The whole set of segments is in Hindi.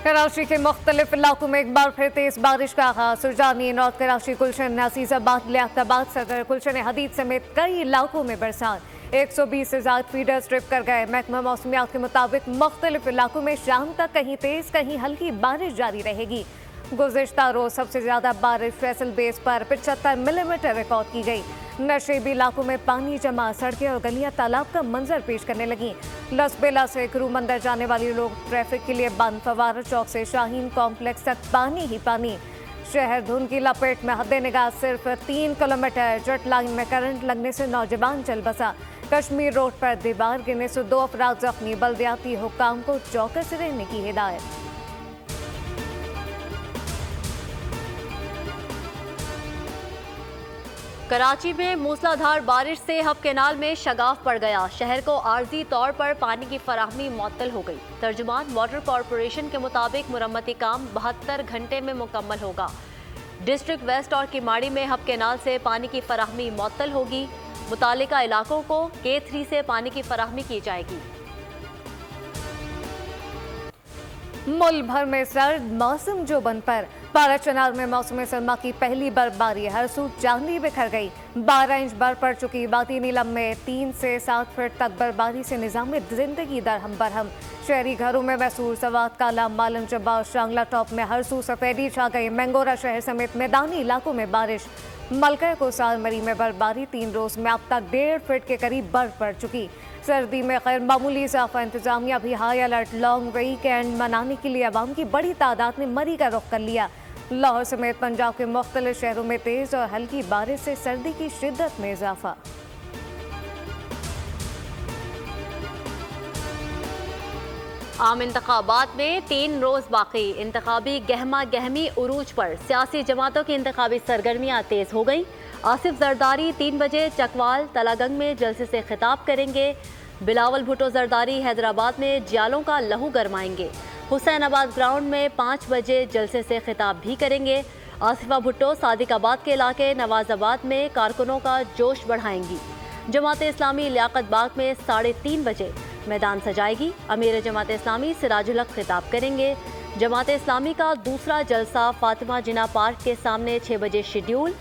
कराची के मुख्तलिफ इलाकों में एक बार फिर तेज बारिश का आगाज। सुरजानी, नॉर्थ कराची, गुलशन, नासिजाबाद, लियाकताबाद, सदर, गुलशन हदीद समेत कई इलाकों में बरसात। 120 से ज्यादा फीडर स्ट्रिप कर गए। महकमा मौसमियात के मुताबिक मुख्तलिफ इलाकों में शाम तक कहीं तेज कहीं हल्की बारिश जारी रहेगी। गुज़िश्ता रोज सबसे ज्यादा बारिश फैसल बेस पर 75 मिलीमीटर रिकॉर्ड की गई। नशेबी इलाकों में पानी जमा, सड़कें और गलियां तालाब का मंजर पेश करने लगी। लसबेला से क्रू मंदिर जाने वाली लोग ट्रैफिक के लिए बंद। फवारा चौक से शाहीन कॉम्प्लेक्स तक पानी ही पानी। शहर धुंध की लपेट में, हद निगाह सिर्फ 3 किलोमीटर। जेट लाइन में करंट लगने से नौजवान चल बसा। कश्मीर रोड पर दीवार गिरने से 2 अफराद जख्मी। बल्दियाती हुक्काम को चौकस रहने की हिदायत। कराची में मूसलाधार बारिश से हब कैनाल में शगाफ पड़ गया। शहर को आर्जी तौर पर पानी की फराहमी मुअत्तल हो गई। तर्जुमान वाटर कॉरपोरेशन के मुताबिक मुरम्मती काम 72 घंटे में मुकम्मल होगा। डिस्ट्रिक्ट वेस्ट और किमाड़ी में हब कैनाल से पानी की फराहमी मुअत्तल होगी। मुतालिका इलाकों को K3 से पानी की फराहमी की जाएगी। मुल्क भर में सर्द मौसम जोबन पर। पारा चनार में मौसम सरमा की पहली बर्फबारी। हर सू चांदी बिखर गई। 12 इंच बर्फ पड़ चुकी। वादी नीलम में 3 से 7 फीट तक बर्फबारी से निजाम जिंदगी दरहम बरहम। शहरी घरों में मैसूर, सवात, काला, मालन जब्बा, शांगला टॉप में हर सू सफेदी छा गई। मैंगोरा शहर समेत मैदानी इलाकों में बारिश। मलका को सालमरी में बर्फबारी। 3 रोज में अब तक 1.5 फीट के करीब बर्फ पड़ चुकी। सर्दी में गैर मामूली इजाफा। इंतजामिया भी हाई अलर्ट। लॉन्ग वीकेंड मनाने के लिए अवाम की बड़ी तादाद ने मरी का रुख कर लिया। लाहौर समेत पंजाब के मुख्तलिफ शहरों में तेज और हल्की बारिश से सर्दी की शिद्दत में इजाफा। आम इंतखाबात में 3 रोज बाकी। इंतखाबी गहमा गहमी उरूज पर। सियासी जमातों की इंतखाबी सरगर्मियां तेज हो गई। आसिफ जरदारी 3 बजे चकवाल तलागंग में जलसे से खिताब करेंगे। बिलावल भुट्टो जरदारी हैदराबाद में जियालों का लहू गरमाएंगे। हुसैनाबाद ग्राउंड में 5 बजे जलसे से खिताब भी करेंगे। आसिफा भुट्टो सादिकाबाद के इलाके नवाजाबाद में कारकुनों का जोश बढ़ाएंगी। जमात इस्लामी लियाकत बाग में 3:30 बजे मैदान सजाएगी। अमीर जमात इस्लामी सिराजुल हक खिताब करेंगे। जमात इस्लामी का दूसरा जलसा फातिमा जिना पार्क के सामने 6 बजे शेड्यूल।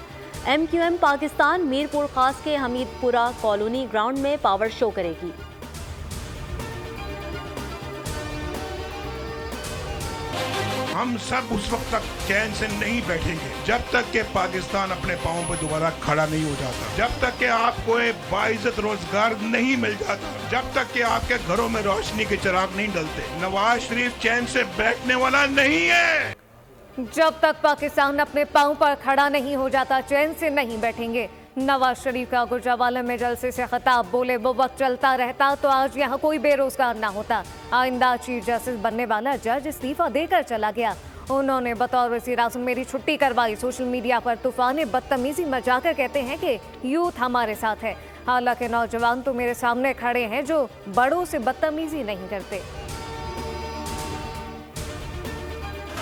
MQM पाकिस्तान मीरपुर खास के हमीदपुरा कॉलोनी ग्राउंड में पावर शो करेगी। हम सब उस वक्त तक चैन से नहीं बैठेंगे जब तक कि पाकिस्तान अपने पांवों पर दोबारा खड़ा नहीं हो जाता, जब तक कि आपको एक बाइज्जत रोजगार नहीं मिल जाता, जब तक कि आपके घरों में रोशनी के चिराग नहीं डलते। नवाज शरीफ चैन से बैठने वाला नहीं है। जब तक पाकिस्तान अपने पांव पर खड़ा नहीं हो जाता, चैन से नहीं बैठेंगे। नवाज शरीफ का गुजरावाला में जलसे से खिताब। बोले वो वक्त चलता रहता तो आज यहाँ कोई बेरोजगार ना होता। आइंदा चीफ जस्टिस बनने वाला जज इस्तीफा देकर चला गया। उन्होंने बतौर वज़ीर आज़म मेरी छुट्टी करवाई। सोशल मीडिया पर तूफान बदतमीजी मचाकर कहते हैं कि यूथ हमारे साथ है। हालांकि नौजवान तो मेरे सामने खड़े हैं जो बड़ों से बदतमीजी नहीं करते।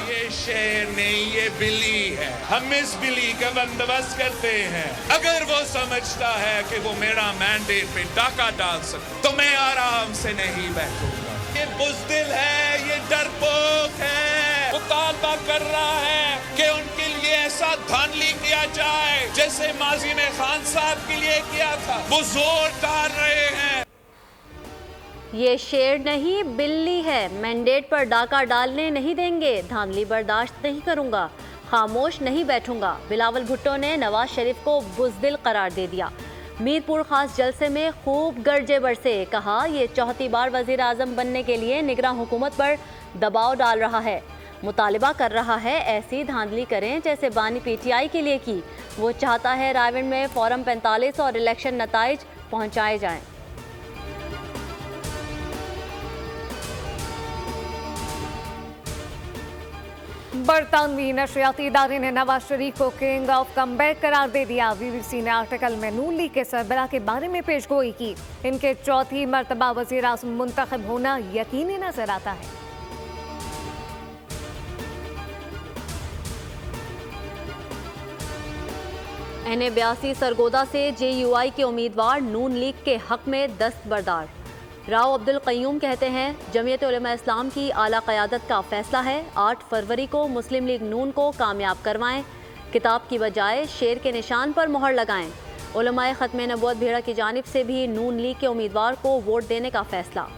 ये शेर नहीं, ये बिल्ली है। हम इस बिल्ली का बंदोबस्त करते हैं। अगर वो समझता है कि वो मेरा मैंडेट पे डाका डाल सकता तो मैं आराम से नहीं बैठूंगा। ये बुज़दिल है, ये डरपोक है। मुतालबा कर रहा है कि उनके लिए ऐसा धांधली किया जाए जैसे माजी में खान साहब के लिए किया था। वो जोर डाल रहे हैं। ये शेर नहीं बिल्ली है। मैंडेट पर डाका डालने नहीं देंगे। धांधली बर्दाश्त नहीं करूंगा। खामोश नहीं बैठूंगा। बिलावल भुट्टो ने नवाज शरीफ को बुज़दिल करार दे दिया। मीरपुर खास जलसे में खूब गर्जे बरसे। कहा ये 4थी बार वज़ीर आज़म बनने के लिए निगरान हुकूमत पर दबाव डाल रहा है। मुतालिबा कर रहा है ऐसी धांधली करें जैसे बानी PTI के लिए की। वो चाहता है रायवंड में फॉरम 45 और इलेक्शन नताइज पहुँचाए जाएँ। बरतानवी नशरियाती इदारे ने नवाज शरीफ को किंग ऑफ कमबैक करार दे दिया। BBC ने आर्टिकल में नून लीग के सरबराह के बारे में पेशगोई की। इनके 4थी मरतबा वज़ीर आज़म मुंतखब होना यकीनी नजर आता है। NA 82 सरगोदा से JUI के उम्मीदवार नून लीग के हक में दस्तबरदार। राव अब्दुल क़य्यूम कहते हैं, जमीयत उलमा इस्लाम की आला क़यादत का फैसला है, 8 फरवरी को मुस्लिम लीग नून को कामयाब करवाएं, किताब की बजाय शेर के निशान पर मोहर लगाएं। उलमाए ख़त्मे नबूवत भेड़ा की जानिब से भी नून लीग के उम्मीदवार को वोट देने का फैसला।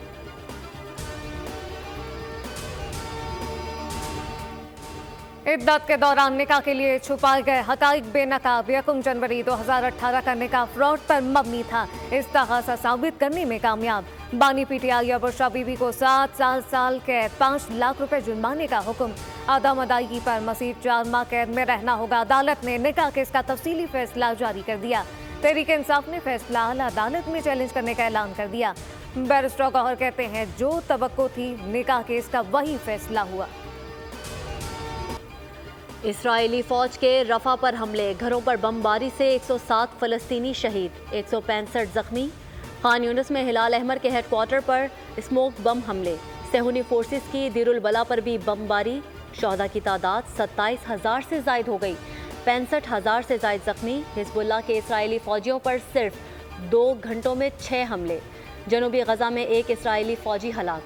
इद्दत के दौरान निकाह के लिए छुपाए गए हकाइक बेनकाब 1 जनवरी 2018 का निकाह फ्रॉड पर मबनी था, इस्तेग़ासा साबित करने में कामयाब। बानी पीटीआई और बुशरा बीबी को 7 साल कैद 5 लाख रुपए जुर्माने का हुक्म। आदम अदायगी पर मज़ीद 4 माह कैद में रहना होगा। अदालत ने निकाह केस का तफसीली फैसला जारी कर दिया। तहरीक इंसाफ ने फैसला आला अदालत में चैलेंज करने का ऐलान कर दिया। बैरिस्टर गौहर कहते हैं, जो तवक्को थी निकाह केस का वही फैसला हुआ। इसराइली फौज के रफा पर हमले, घरों पर बमबारी से 107 फ़लस्तीनी शहीद, 165 जख्मी। खान यूनिस में हिलाल अहमर के हेडक्वार्टर पर स्मोक बम हमले। सेहूनी फोर्सेस की दिरुल बला पर भी बमबारी। शहदा की तादाद 27,000 से जायद हो गई, 65,000 से जायद जख्मी। हिजबुल्लाह के इसराइली फौजियों पर सिर्फ 2 घंटों में 6 हमले। जनूबी गजा में 1 इसराइली फौजी हलाक।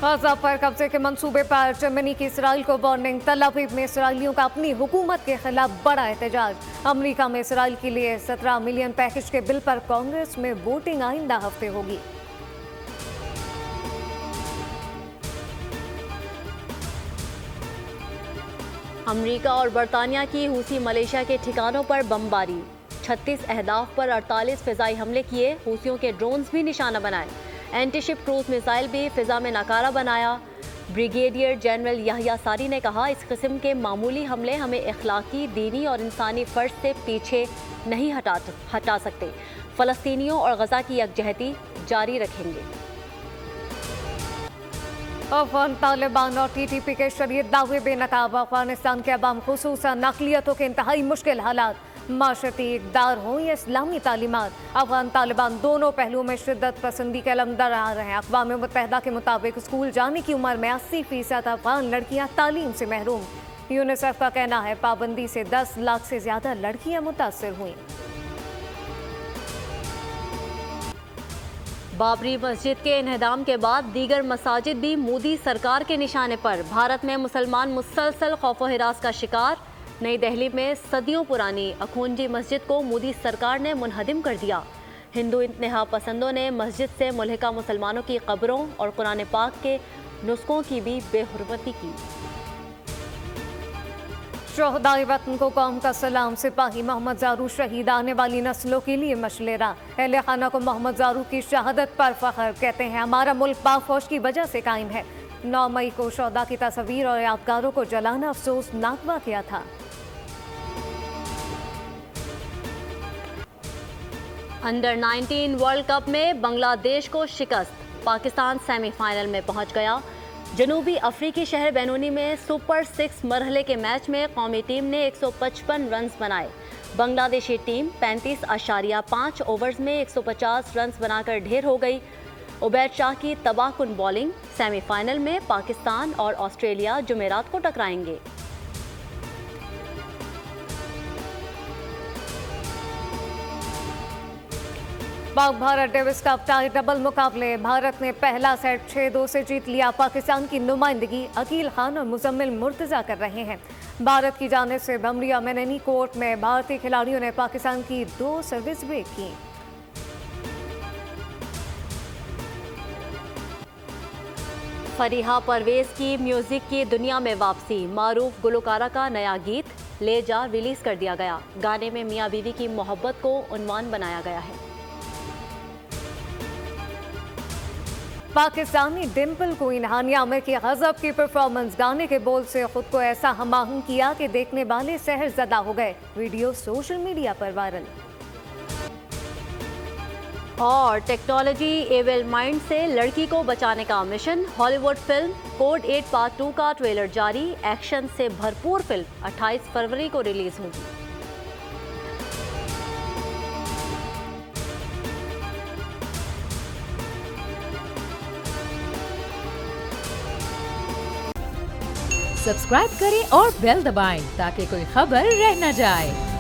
गजा पर कब्जे के मंसूबे पर जर्मनी की इसराइल को वार्निंग। तल अवीव में इसराइलियों का अपनी हुकूमत के खिलाफ बड़ा एहतजाज। अमेरिका में इसराइल के लिए 17 मिलियन पैकेज के बिल पर कांग्रेस में वोटिंग आइंदा हफ्ते होगी। अमेरिका और बरतानिया की हूसी मलेशिया के ठिकानों पर बमबारी। 36 अहदाफ पर 48 फिजाई हमले किए। हूसियों के ड्रोन्स भी निशाना बनाए। एंटीशिप क्रूज मिसाइल भी फिजा में नकारा बनाया। ब्रिगेडियर जनरल याहिया सारी ने कहा, इस किस्म के मामूली हमले हमें इखलाकी, दीनी और इंसानी फर्ज से पीछे नहीं हटा सकते। फ़लस्तीनियों और गजा की यकजहती जारी रखेंगे। अफगान तालिबान और टीटीपी के शरीयत दावे बेनकाब। अफगानिस्तान के अवाम खुसूसन अक़लियतों के इंतहाई मुश्किल हालात। माशरती इक़दार हो या इस्लामी तालीमात, अफगान तालिबान दोनों पहलुओं में शिद्दत पसंदी के अलमदर आ रहे हैं। अक़वाम मुत्तहिदा के मुताबिक स्कूल जाने की उम्र में 80% अफगान लड़कियां तालीम से महरूम। यूनिसेफ का कहना है, पाबंदी से 10 लाख से ज्यादा लड़कियां मुतासर हुई। बाबरी मस्जिद के इन्हदाम के बाद दीगर मसाजिद भी मोदी सरकार के निशाने पर। भारत में मुसलमान मुसलसल खौफ व हिरास का शिकार। नई दिल्ली में सदियों पुरानी अखूंजी मस्जिद को मोदी सरकार ने मुनहदिम कर दिया। हिंदू इंतहा पसंदों ने मस्जिद से मुल्हिका मुसलमानों की कब्रों और कुरान पाक के नुस्खों की भी बेहुरमती की। शोहदाए वतन को कौम का सलाम। सिपाही मोहम्मद जारू शहीद, आने वाली नस्लों के लिए मशलेरा। अहले खाना को मोहम्मद जारू की शहादत पर फख्र। कहते हैं, हमारा मुल्क पाक फौज की वजह से कायम है। 9 मई को शोहदा की तस्वीर और यादगारों को जलाना अफसोसनाक वाक़या था। अंडर 19 वर्ल्ड कप में बांग्लादेश को शिकस्त। पाकिस्तान सेमीफाइनल में पहुंच गया। जनूबी अफ्रीकी शहर बैनूनी में सुपर 6 मरहले के मैच में कौमी टीम ने 155 रन्स बनाए। बांग्लादेशी टीम 35.5 ओवर्स में 150 रन्स बनाकर ढेर हो गई। उबैद शाह की तबाहकुन बॉलिंग। सेमीफाइनल में पाकिस्तान और ऑस्ट्रेलिया जुमेरात को टकराएंगे। Pak Bharat Davis cup tie double मुकाबले। भारत ने पहला सेट 6-2 से जीत लिया। पाकिस्तान की नुमाइंदगी अकील खान और मुजम्मिल मुर्तजा कर रहे हैं। भारत की जानिब से बमरिया मेननी कोर्ट में भारतीय खिलाड़ियों ने पाकिस्तान की 2 सर्विस ब्रेक की। फरीहा परवेज की म्यूजिक की दुनिया में वापसी। मारूफ गुलकारा का नया गीत ले जा रिलीज कर दिया गया। गाने में मियां बीवी की मोहब्बत को उन्वान बनाया गया है। पाकिस्तानी डिम्पल क्वीन हानिया आमिर की गजब की परफॉर्मेंस। गाने के बोल से खुद को ऐसा हमाहूं किया कि देखने वाले सहरजदा हो गए। वीडियो सोशल मीडिया पर वायरल। और टेक्नोलॉजी एविल माइंड से लड़की को बचाने का mission. Hollywood film code 8 part 2 का ट्रेलर जारी। एक्शन से भरपूर फिल्म 28 फरवरी को रिलीज होगी। सब्सक्राइब करें और बेल दबाएं ताकि कोई खबर रह न जाए।